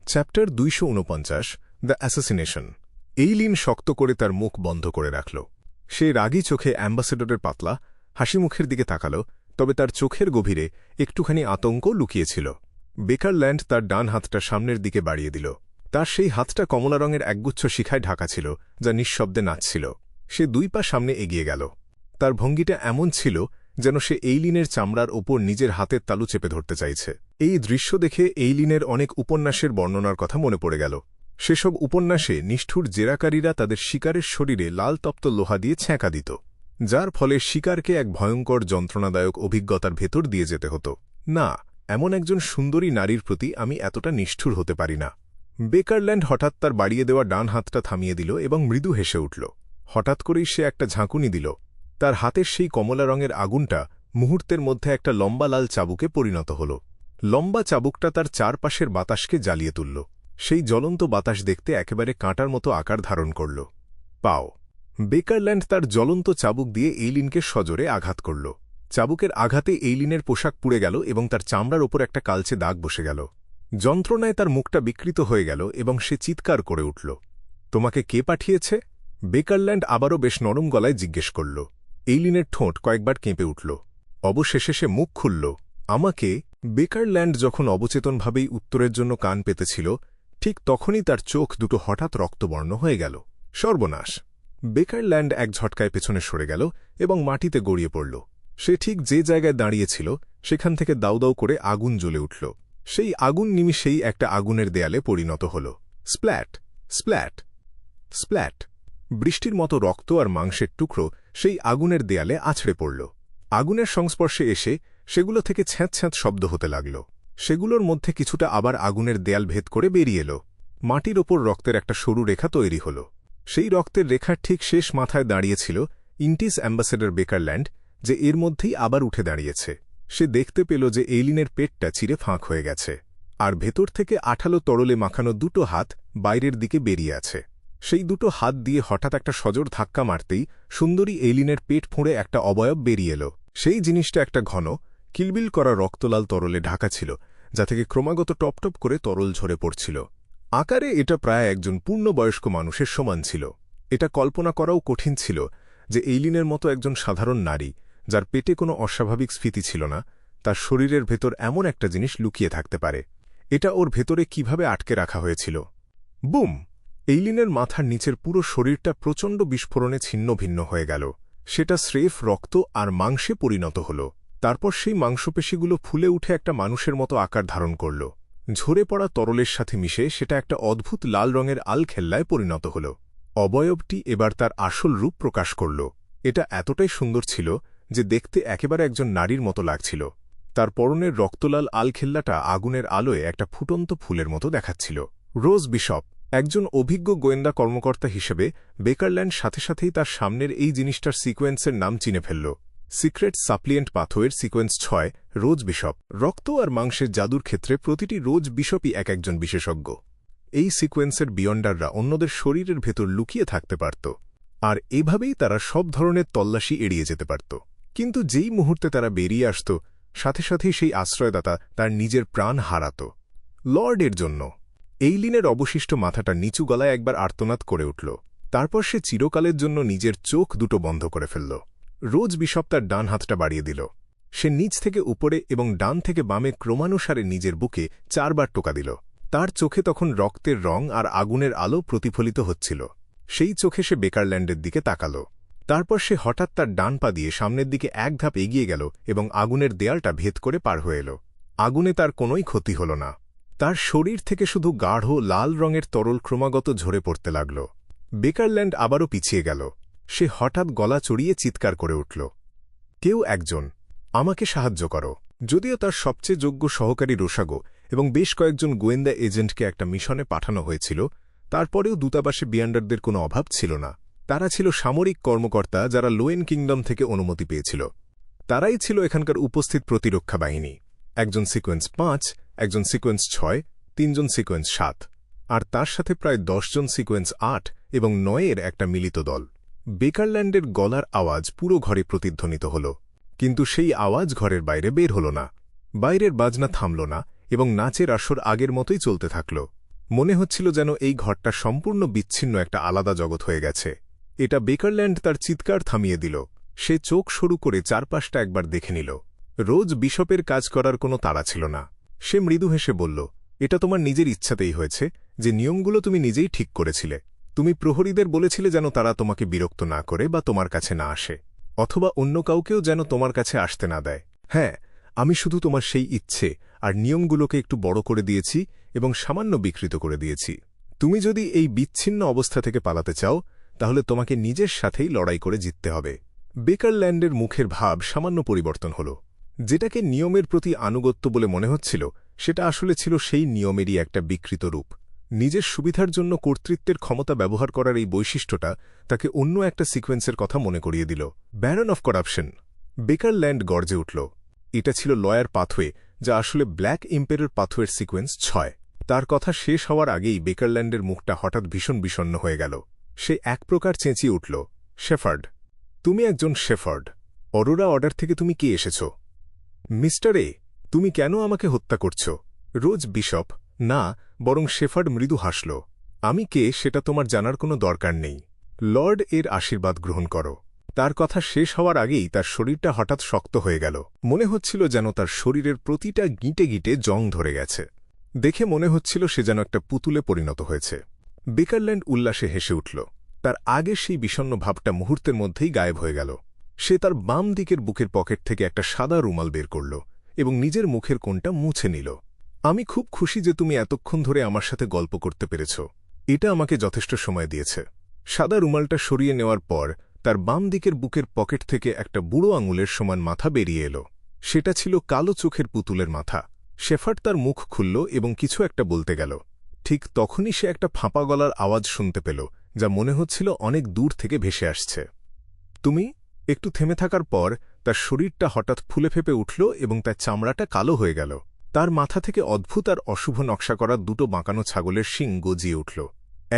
Chapter 249 the assassination. Eileen শক্ত করে তার মুখ বন্ধ করে রাখল। সে রাগী চোখে অ্যাম্বাসেডরের পাতলা হাসি মুখের দিকে তাকাল, তবে তার চোখের গভীরে একটুখানি আতঙ্ক লুকিয়েছিল। বেকারল্যান্ড তার ডান হাতটা সামনের দিকে বাড়িয়ে দিল। তার সেই হাতটা কমলা রঙের একগুচ্ছ শিখায় ঢাকা ছিল, যা নিঃশব্দে নাচছিল। সে 2 পা সামনে এগিয়ে গেল। তার ভঙ্গিটা এমন ছিল যেন সে এইলিনের চামড়ার ওপর নিজের হাতের তালু চেপে ধরতে চাইছে। এই দৃশ্য দেখে এইলিনের অনেক উপন্যাসের বর্ণনার কথা মনে পড়ে গেল। সেসব উপন্যাসে নিষ্ঠুর জেরাকারীরা তাদের শিকারের শরীরে লাল তপ্ত লোহা দিয়ে ছ্যাঁকা দিত, যার ফলে শিকারকে এক ভয়ঙ্কর যন্ত্রণাদায়ক অভিজ্ঞতার ভেতর দিয়ে যেতে হতো। না, এমন একজন সুন্দরী নারীর প্রতি আমি এতটা নিষ্ঠুর হতে পারি না। বেকারল্যান্ড হঠাৎ তার বাড়িয়ে দেওয়া ডান হাতটা থামিয়ে দিল এবং মৃদু হেসে উঠল। হঠাৎ করেই সে একটা ঝাঁকুনি দিল। তার হাতের সেই কমলা রঙের আগুনটা মুহূর্তের মধ্যে একটা লম্বা লাল চাবুকে পরিণত হল। লম্বা চাবুকটা তার চারপাশের বাতাসকে জ্বালিয়ে তুলল। সেই জ্বলন্ত বাতাস দেখতে একেবারে কাঁটার মতো আকার ধারণ করল। পাও! বেকারল্যান্ড তার জ্বলন্ত চাবুক দিয়ে এইলিনকে সজোরে আঘাত করল। চাবুকের আঘাতে এইলিনের পোশাক পুড়ে গেল এবং তার চামড়ার ওপর একটা কালচে দাগ বসে গেল। যন্ত্রণায় তার মুখটা বিকৃত হয়ে গেল এবং সে চিৎকার করে উঠল। তোমাকে কে পাঠিয়েছে? বেকারল্যান্ড আবারও বেশ নরম গলায় জিজ্ঞেস করল। এইলিনের ঠোঁট কয়েকবার কেঁপে উঠল। অবশেষে সে মুখ খুলল। আমাকে? বেকারল্যান্ড যখন অবচেতনভাবেই উত্তরের জন্য কান পেতেছিল, ঠিক তখনই তার চোখ দুটো হঠাৎ রক্তবর্ণ হয়ে গেল। সর্বনাশ! বেকারল্যান্ড এক ঝটকায় পেছনে সরে গেল এবং মাটিতে গড়িয়ে পড়ল। সে ঠিক যে জায়গায় দাঁড়িয়েছিল সেখান থেকে দাউ দাউ করে আগুন জ্বলে উঠল। সেই আগুন নিমিষেই একটা আগুনের দেয়ালে পরিণত হল। স্প্ল্যাট! স্প্ল্যাট! স্প্ল্যাট! বৃষ্টির মতো রক্ত আর মাংসের টুকরো সেই আগুনের দেয়ালে আছড়ে পড়ল। আগুনের সংস্পর্শে এসে সেগুলো থেকে ছ্যাঁত ছ্যাঁত শব্দ হতে লাগল। সেগুলোর মধ্যে কিছুটা আবার আগুনের দেয়াল ভেদ করে বেরিয়ে এল। মাটির ওপর রক্তের একটা সরু রেখা তৈরি হল। সেই রক্তের রেখার ঠিক শেষ মাথায় দাঁড়িয়েছিল ইন্টিস অ্যাম্বাসেডর বেকারল্যান্ড, যে এর মধ্যেই আবার উঠে দাঁড়িয়েছে। সে দেখতে পেল যে এইলিনের পেটটা চিরে ফাঁক হয়ে গেছে, আর ভেতর থেকে আঠালো তরলে মাখানো 2টো হাত বাইরের দিকে বেরিয়ে আছে। সেই 2টো হাত দিয়ে হঠাৎ একটা সজোর ধাক্কা মারতেই সুন্দরী এইলিনের পেট ফুঁড়ে একটা অবয়ব বেরিয়ে এল। সেই জিনিসটা একটা ঘন, কিলবিল করা রক্তলাল তরলে ঢাকা ছিল, যা থেকে ক্রমাগত টপটপ করে তরল ঝরে পড়ছিল। আকারে এটা প্রায় একজন পূর্ণবয়স্ক মানুষের সমান ছিল। এটা কল্পনা করাও কঠিন ছিল যে এইলিনের মতো একজন সাধারণ নারী, যার পেটে কোনো অস্বাভাবিক স্ফীতি ছিল না, তার শরীরের ভেতর এমন একটা জিনিস লুকিয়ে থাকতে পারে। এটা ওর ভেতরে কিভাবে আটকে রাখা হয়েছিল? বুম! এইলিনের মাথার নিচের পুরো শরীরটা প্রচণ্ড বিস্ফোরণে ছিন্ন ভিন্ন হয়ে গেল। সেটা স্রেফ রক্ত আর মাংসে পরিণত হল। তারপর সেই মাংসপেশিগুলো ফুলে উঠে একটা মানুষের মতো আকার ধারণ করল। ঝরে পড়া তরলের সাথে মিশে সেটা একটা অদ্ভুত লাল রঙের আলখেল্লায় পরিণত হল। অবয়বটি এবার তার আসল রূপ প্রকাশ করল। এটা এতটাই সুন্দর ছিল যে দেখতে একেবারে একজন নারীর মতো লাগছিল। তার পরনের রক্তলাল আলখেল্লাটা আগুনের আলোয় একটা ফুটন্ত ফুলের মতো দেখাচ্ছিল। রোজ বিশপ! একজন অভিজ্ঞ গোয়েন্দা কর্মকর্তা হিসেবে বেকারল্যান্ড সাথে সাথেই তার সামনের এই জিনিসটার সিকোয়েন্সের নাম চিনে ফেলল। সিক্রেট সাপ্লিয়েন্ট পাথওয়ের সিকোয়েন্স 6, রোজ বিশপ। রক্ত আর মাংসের জাদুর ক্ষেত্রে প্রতিটি রোজ বিশপই একজন বিশেষজ্ঞ। এই সিকোয়েন্সের বিয়ন্ডাররা অন্যদের শরীরের ভেতর লুকিয়ে থাকতে পারত, আর এভাবেই তারা সব ধরনের তল্লাশি এড়িয়ে যেতে পারত। কিন্তু যেই মুহূর্তে তারা বেরিয়ে আসত, সাথে সাথেই সেই আশ্রয়দাতা তার নিজের প্রাণ হারাত। লর্ডের জন্য! এইলিনের অবশিষ্ট মাথাটা নিচু গলায় একবার আর্তনাদ করে উঠল। তারপর সে চিরকালের জন্য নিজের চোখ দুটো বন্ধ করে ফেলল। রোজ বিশপ তার ডান হাতটা বাড়িয়ে দিল। সে নিচ থেকে উপরে এবং ডান থেকে বামে ক্রমানুসারে নিজের বুকে 4 বার টোকা দিল। তার চোখে তখন রক্তের রং আর আগুনের আলো প্রতিফলিত হচ্ছিল। সেই চোখে সে বেকারল্যান্ডের দিকে তাকাল। তারপর সে হঠাৎ তার ডান পা দিয়ে সামনের দিকে এক ধাপ এগিয়ে গেল এবং আগুনের দেয়ালটা ভেদ করে পার হয়ে এল। আগুনে তার কোনোই ক্ষতি হল না। তার শরীর থেকে শুধু গাঢ় লাল রঙের তরল ক্রমাগত ঝরে পড়তে লাগল। বেকারল্যান্ড আবারও পিছিয়ে গেল। সে হঠাৎ গলা চড়িয়ে চিৎকার করে উঠল। কেউ একজন! আমাকে সাহায্য করো! যদিও তার সবচেয়ে যোগ্য সহকারী রোসাগো এবং বেশ কয়েকজন গোয়েন্দা এজেন্টকে একটা মিশনে পাঠানো হয়েছিল, তারপরেও দূতাবাসে বিয়ান্ডারদের কোনো অভাব ছিল না। তারা ছিল সামরিক কর্মকর্তা যারা লোয়েন কিংডম থেকে অনুমতি পেয়েছিল। তারাই ছিল এখানকার উপস্থিত প্রতিরক্ষা বাহিনী। একজন সিকোয়েন্স 5, একজন সিকোয়েন্স 6, 3 জন সিকোয়েন্স 7, আর তার সাথে প্রায় 10 জন সিকোয়েন্স 8 এবং 9 একটা মিলিত দল। বেকারল্যান্ডের গলার আওয়াজ পুরো ঘরে প্রতিধ্বনিত হল, কিন্তু সেই আওয়াজ ঘরের বাইরে বের হল না। বাইরের বাজনা থামল না এবং নাচের আসর আগের মতোই চলতে থাকল। মনে হচ্ছিল যেন এই ঘরটা সম্পূর্ণ বিচ্ছিন্ন একটা আলাদা জগৎ হয়ে গেছে। এটা বেকারল্যান্ড তার চিৎকার থামিয়ে দিল। সে চোখ সরু করে চারপাশটা একবার দেখে নিল। রোজ বিশপের কাজ করার কোনো তাড়া ছিল না। সে মৃদু হেসে বলল, এটা তোমার নিজের ইচ্ছাতেই হয়েছে, যে নিয়মগুলো তুমি নিজেই ঠিক করেছিলে। তুমি প্রহরীদের বলেছিলে যেন তারা তোমাকে বিরক্ত না করে বা তোমার কাছে না আসে, অথবা অন্য কাউকেও যেন তোমার কাছে আসতে না দেয়। হ্যাঁ, আমি শুধু তোমার সেই ইচ্ছে আর নিয়মগুলোকে একটু বড় করে দিয়েছি এবং সামান্য বিকৃত করে দিয়েছি। তুমি যদি এই বিচ্ছিন্ন অবস্থা থেকে পালাতে চাও, তাহলে তোমাকে নিজের সাথেই লড়াই করে জিততে হবে। বেকারল্যান্ডের মুখের ভাব সামান্য পরিবর্তন হল। যেটাকে নিয়মের প্রতি আনুগত্য বলে মনে হচ্ছিল, সেটা আসলে ছিল সেই নিয়মেরই একটা বিকৃত রূপ। নিজের সুবিধার জন্য কর্তৃত্বের ক্ষমতা ব্যবহার করার এই বৈশিষ্ট্যটা তাকে অন্য একটা সিকোয়েন্সের কথা মনে করিয়ে দিল, ব্যারন অফ করাপশন। বেকারল্যান্ড গর্জে উঠল। এটা ছিল লয়ার পাথওয়ে, যা আসলে ব্ল্যাক ইম্পেরের পাথওয়ের সিকোয়েন্স 6। তার কথা শেষ হওয়ার আগেই বেকারল্যান্ডের মুখটা হঠাৎ ভীষণ বিষণ্ণ হয়ে গেল। সে এক প্রকার চেঁচিয়ে উঠল, শেফার্ড, তুমি একজন শেফার্ড। অরোরা অর্ডার থেকে তুমি কি এসেছ? মিস্টার এ, তুমি কেন আমাকে হত্যা করছ? রোজ বিশপ না, বরং শেফার্ড মৃদু হাসল। আমি কে সেটা তোমার জানার কোনো দরকার নেই। লর্ড এর আশীর্বাদ গ্রহণ করো। তার কথা শেষ হওয়ার আগেই তার শরীরটা হঠাৎ শক্ত হয়ে গেল। মনে হচ্ছিল যেন তার শরীরের প্রতিটা গিঁটে গিঁটে জং ধরে গেছে। দেখে মনে হচ্ছিল সে যেন একটা পুতুলে পরিণত হয়েছে। বেকারল্যান্ড উল্লাসে হেসে উঠল। তার আগে সেই বিষণ্ণ ভাবটা মুহূর্তের মধ্যেই গায়েব হয়ে গেল। সে তার বাম দিকের বুকের পকেট থেকে একটা সাদা রুমাল বের করল এবং নিজের মুখের কোণটা মুছে নিল। আমি খুব খুশি যে তুমি এতক্ষণ ধরে আমার সাথে গল্প করতে পেরেছ। এটা আমাকে যথেষ্ট সময় দিয়েছে। সাদা রুমালটা সরিয়ে নেওয়ার পর তার বাম দিকের বুকের পকেট থেকে একটা বুড়ো আঙুলের সমান মাথা বেরিয়ে এলো। সেটা ছিল কালো চোখের পুতুলের মাথা। শেফার্ড তার মুখ খুলল এবং কিছু একটা বলতে গেল। ঠিক তখনই সে একটা ফাঁপা গলার আওয়াজ শুনতে পেল, যা মনে হচ্ছিল অনেক দূর থেকে ভেসে আসছে। তুমি? একটু থেমে থাকার পর তার শরীরটা হঠাৎ ফুলে ফেপে উঠল এবং তার চামড়াটা কালো হয়ে গেল। তার মাথা থেকে অদ্ভুত আর অশুভ নকশা করা দুটো বাঁকানো ছাগলের শিং গজিয়ে উঠল।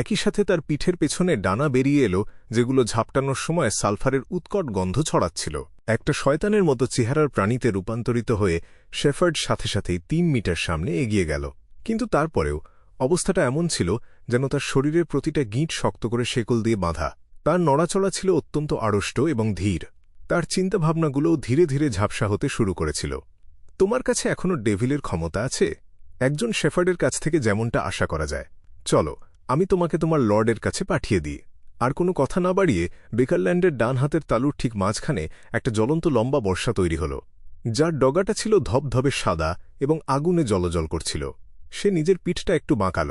একই সাথে তার পিঠের পেছনে ডানা বেরিয়ে এলো, যেগুলো ঝাপটানোর সময় সালফারের উৎকট গন্ধ ছড়াচ্ছিল। একটা শয়তানের মতো চেহারার প্রাণীতে রূপান্তরিত হয়ে শেফার্ড সাথে সাথেই 3 মিটার সামনে এগিয়ে গেল। কিন্তু তারপরেও অবস্থাটা এমন ছিল যেন তার শরীরের প্রতিটা গিঁট শক্ত করে শেকল দিয়ে বাঁধা। তার নড়াচড়া ছিল অত্যন্ত আড়ষ্ট এবং ধীর। তার চিন্তাভাবনাগুলোও ধীরে ধীরে ঝাপসা হতে শুরু করেছিল। তোমার কাছে এখনও ডেভিলের ক্ষমতা আছে, একজন শেফার্ডের কাছ থেকে যেমনটা আশা করা যায়। চলো, আমি তোমাকে তোমার লর্ডের কাছে পাঠিয়ে দিই। আর কোনো কথা না বাড়িয়ে বেকারল্যান্ডের ডান হাতের তালুর ঠিক মাঝখানে একটা জ্বলন্ত লম্বা বর্ষা তৈরি হল, যার ডগাটা ছিল ধবধবে সাদা এবং আগুনে জ্বলজ্বল করছিল। সে নিজের পিঠটা একটু বাঁকাল।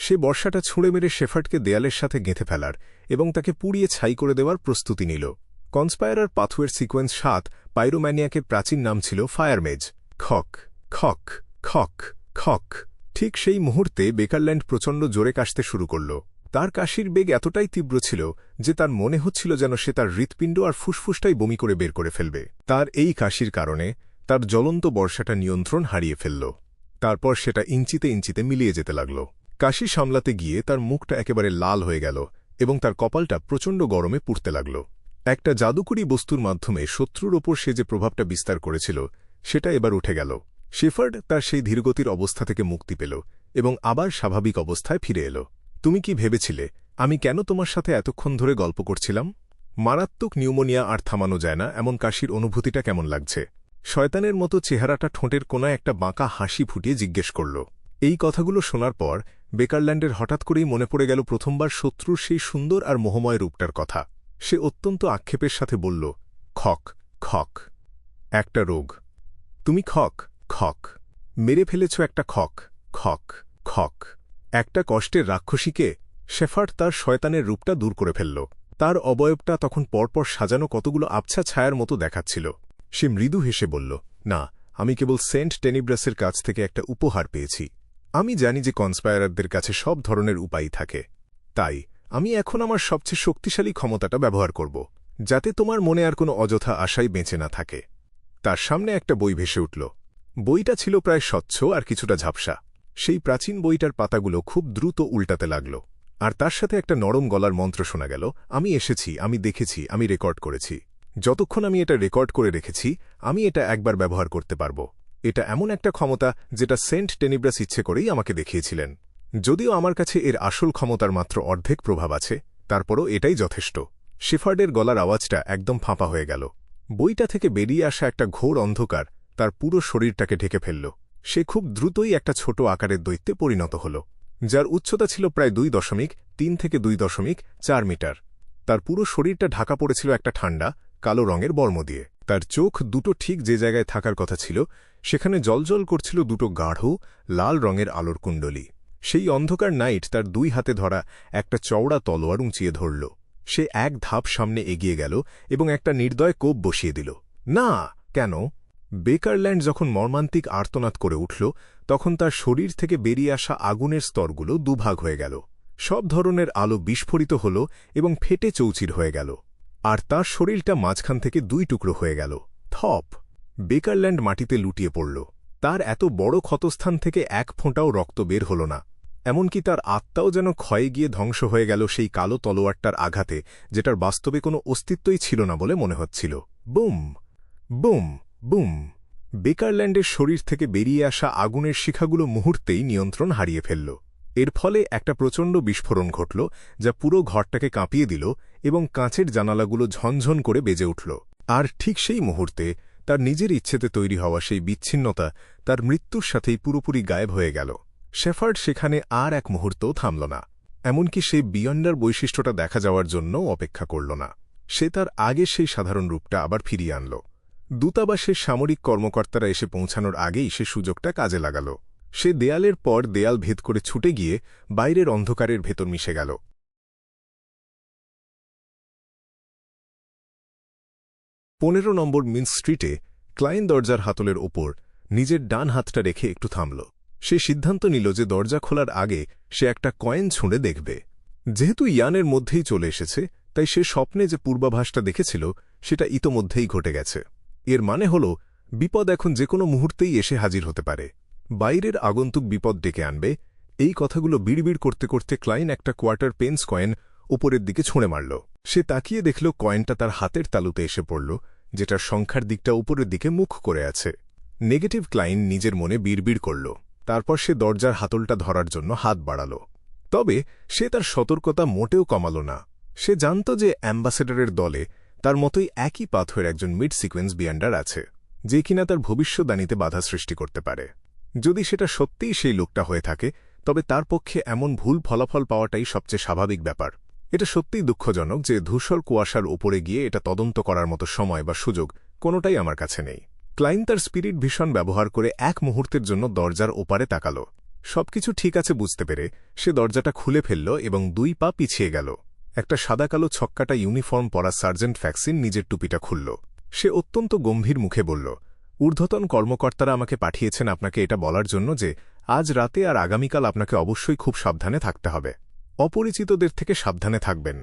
সে বর্ষাটা ছুঁড়ে মেরে শেফার্ডকে দেয়ালের সাথে গেঁথে ফেলার এবং তাকে পুড়িয়ে ছাই করে দেওয়ার প্রস্তুতি নিল। কনস্পায়ারার পাথওয়ের সিকোয়েন্স 7 পাইরোম্যানিয়াকের প্রাচীন নাম ছিল ফায়ারমেজ। খক খক খক খক। ঠিক সেই মুহূর্তে বেকারল্যান্ড প্রচণ্ড জোরে কাশতে শুরু করল। তার কাশির বেগ এতটাই তীব্র ছিল যে তার মনে হচ্ছিল যেন সে তার হৃৎপিণ্ড আর ফুসফুসটাই বমি করে বের করে ফেলবে। তার এই কাশির কারণে তার জ্বলন্ত বর্ষাটা নিয়ন্ত্রণ হারিয়ে ফেলল। তারপর সেটা ইঞ্চিতে ইঞ্চিতে মিলিয়ে যেতে লাগল। কাশি সামলাতে গিয়ে তার মুখটা একেবারে লাল হয়ে গেল এবং তার কপালটা প্রচণ্ড গরমে পুড়তে লাগল। একটা জাদুকরী বস্তুর মাধ্যমে শত্রুর ওপর সে যে প্রভাবটা বিস্তার করেছিল, সেটা এবার উঠে গেল। শেফার্ড তার সেই ধীরগতির অবস্থা থেকে মুক্তি পেল এবং আবার স্বাভাবিক অবস্থায় ফিরে এল। তুমি কি ভেবেছিলে আমি কেন তোমার সাথে এতক্ষণ ধরে গল্প করছিলাম? মারাত্মক নিউমোনিয়া আর থামানো যায় না এমন কাশির অনুভূতিটা কেমন লাগছে? শয়তানের মতো চেহারাটা ঠোঁটের কোনায় একটা বাঁকা হাসি ফুটিয়ে জিজ্ঞেস করল। এই কথাগুলো শোনার পর বেকারল্যান্ডের হঠাৎ করেই মনে পড়ে গেল প্রথমবার শত্রুর সেই সুন্দর আর মোহময় রূপটার কথা। সে অত্যন্ত আক্ষেপের সাথে বলল, খক খক, একটা রোগ। তুমি খক খক মেরে ফেলেছ, একটা খক খক খক, একটা কষ্টের রাক্ষসীকে। শেফার্ড তার শয়তানের রূপটা দূর করে ফেলল। তার অবয়বটা তখন পরপর সাজানো কতগুলো আবছা ছায়ার মতো দেখাচ্ছিল। সে মৃদু হেসে বলল, না, আমি কেবল সেন্ট টেনিব্রাসের কাছ থেকে একটা উপহার পেয়েছি। আমি জানি যে কনস্পায়ারারদের কাছে সব ধরনের উপায় থাকে, তাই আমি এখন আমার সবচেয়ে শক্তিশালী ক্ষমতাটা ব্যবহার করব, যাতে তোমার মনে আর কোনো অযথা আশাই বেঁচে না থাকে। তার সামনে একটা বই ভেসে উঠল। বইটা ছিল প্রায় স্বচ্ছ আর কিছুটা ঝাপসা। সেই প্রাচীন বইটার পাতাগুলো খুব দ্রুত উল্টাতে লাগল, আর তার সাথে একটা নরম গলার মন্ত্র শোনা গেল, আমি এসেছি, আমি দেখেছি, আমি রেকর্ড করেছি। যতক্ষণ আমি এটা রেকর্ড করে রেখেছি, আমি এটা একবার ব্যবহার করতে পারব। এটা এমন একটা ক্ষমতা যেটা সেন্ট টেনিব্রাস ইচ্ছে করেই আমাকে দেখিয়েছিলেন। যদিও আমার কাছে এর আসল ক্ষমতার মাত্র অর্ধেক প্রভাব আছে, তারপরও এটাই যথেষ্ট। শেফার্ডের গলার আওয়াজটা একদম ফাঁপা হয়ে গেল। বইটা থেকে বেরিয়ে আসা একটা ঘোর অন্ধকার তার পুরো শরীরটাকে ঢেকে ফেলল। সে খুব দ্রুতই একটা ছোট আকারের দৈত্যে পরিণত হল, যার উচ্চতা ছিল প্রায় 2.3 থেকে 2.4 মিটার। তার পুরো শরীরটা ঢাকা পড়েছিল একটা ঠান্ডা কালো রঙের বর্ম দিয়ে। তার চোখ দুটো ঠিক যে জায়গায় থাকার কথা ছিল সেখানে জ্বলজ্বল করছিল দুটো গাঢ় লাল রঙের আলোর কুণ্ডলী। সেই অন্ধকার নাইট তার 2 হাতে ধরা একটা চওড়া তলোয়ার উঁচিয়ে ধরল। সে এক ধাপ সামনে এগিয়ে গেল এবং একটা নির্দয় কোপ বসিয়ে দিল। না, কেন? বেকারল্যান্ড যখন মর্মান্তিক আর্তনাদ করে উঠল, তখন তার শরীর থেকে বেরিয়ে আসা আগুনের স্তরগুলো দুভাগ হয়ে গেল। সব ধরনের আলো বিস্ফোরিত হল এবং ফেটে চৌচির হয়ে গেল, আর তার শরীরটা মাঝখান থেকে 2 টুকরো হয়ে গেল। থপ! বেকারল্যান্ড মাটিতে লুটিয়ে পড়ল। তার এত বড় ক্ষতস্থান থেকে এক ফোঁটাও রক্ত বের হল না। এমনকি তার আত্মাও যেন ক্ষয়ে গিয়ে ধ্বংস হয়ে গেল সেই কালো তলোয়ারটার আঘাতে, যেটার বাস্তবে কোনো অস্তিত্বই ছিল না বলে মনে হচ্ছিল। Boom boom boom! বেকারল্যান্ডের শরীর থেকে বেরিয়ে আসা আগুনের শিখাগুলো মুহূর্তেই নিয়ন্ত্রণ হারিয়ে ফেলল। এর ফলে একটা প্রচণ্ড বিস্ফোরণ ঘটল, যা পুরো ঘরটাকে কাঁপিয়ে দিল এবং কাঁচের জানালাগুলো ঝনঝন করে বেজে উঠল। আর ঠিক সেই মুহূর্তে তার নিজের ইচ্ছেতে তৈরি হওয়া সেই বিচ্ছিন্নতা তার মৃত্যুর সাথেই পুরোপুরি গায়েব হয়ে গেল। শেফার্ড সেখানে আর এক মুহূর্তও থামল না, এমনকি সেই বিয়ন্ডার বৈশিষ্ট্যটা দেখা যাওয়ার জন্যও অপেক্ষা করল না। সে তার আগে সেই সাধারণ রূপটা আবার ফিরিয়ে আনল। দূতাবাসের সামরিক কর্মকর্তারা এসে পৌঁছানোর আগেই সে সুযোগটা কাজে লাগাল। সে দেয়ালের পর দেয়াল ভেদ করে ছুটে গিয়ে বাইরের অন্ধকারের ভেতর মিশে গেল। 15 নম্বর মিন স্ট্রিটে ক্লাইন দরজার হাতলের ওপর নিজের ডান হাতটা রেখে একটু থামল। সে সিদ্ধান্ত নিল যে দরজা খোলার আগে সে একটা কয়েন ছুঁড়ে দেখবে। যেহেতু ইয়ানের মধ্যেই চলে এসেছে, তাই সে স্বপ্নে যে পূর্বাভাসটা দেখেছিল সেটা ইতোমধ্যেই ঘটে গেছে। এর মানে হল বিপদ এখন যে কোনো মুহূর্তেই এসে হাজির হতে পারে। বাইরের আগন্তুক বিপদ ডেকে আনবে, এই কথাগুলো বিড়বিড় করতে করতে ক্লাইন একটা কোয়ার্টার পেন্স কয়েন ওপরের দিকে ছুঁড়ে মারল। সে তাকিয়ে দেখল কয়েনটা তার হাতের তালুতে এসে পড়ল, যেটার সংখ্যার দিকটা উপরের দিকে মুখ করে আছে। নেগেটিভ ক্লাইন নিজের মনে বিড়বিড় করল। তারপর সে দরজার হাতলটা ধরার জন্য হাত বাড়াল। তবে সে তার সতর্কতা মোটেও কমাল না। সে জানত যে অ্যাম্বাসেডরের দলে তার মতোই একই পাথরের একজন মিড সিকোয়েন্স বিয়ান্ডার আছে, যে কিনা তার ভবিষ্যদ্বাণীতে বাধা সৃষ্টি করতে পারে। যদি সেটা সত্যিই সেই লোকটা হয়ে থাকে, তবে তার পক্ষে এমন ভুল ফলাফল পাওয়াটাই সবচেয়ে স্বাভাবিক ব্যাপার। এটা সত্যিই দুঃখজনক যে ধূসর কুয়াশার উপরে গিয়ে এটা তদন্ত করার মতো সময় বা সুযোগ কোনোটাই আমার কাছে নেই। ক্লাইন তার স্পিরিট ভীষণ ব্যবহার করে এক মুহূর্তের জন্য দরজার ওপারে তাকাল। সবকিছু ঠিক আছে বুঝতে পেরে সে দরজাটা খুলে ফেলল এবং 2 পা পিছিয়ে গেল। একটা সাদাকালো ছক্কাটা ইউনিফর্ম পরা সার্জেন্ট ফ্যাক্সিন নিজের টুপিটা খুলল। সে অত্যন্ত গম্ভীর মুখে বলল, ঊর্ধ্বতন কর্মকর্তারা আমাকে পাঠিয়েছেন আপনাকে এটা বলার জন্য যে আজ রাতে আর আগামীকাল আপনাকে অবশ্যই খুব সাবধানে থাকতে হবে। অপরিচিতদের থেকে সাবধানে থাকবেন।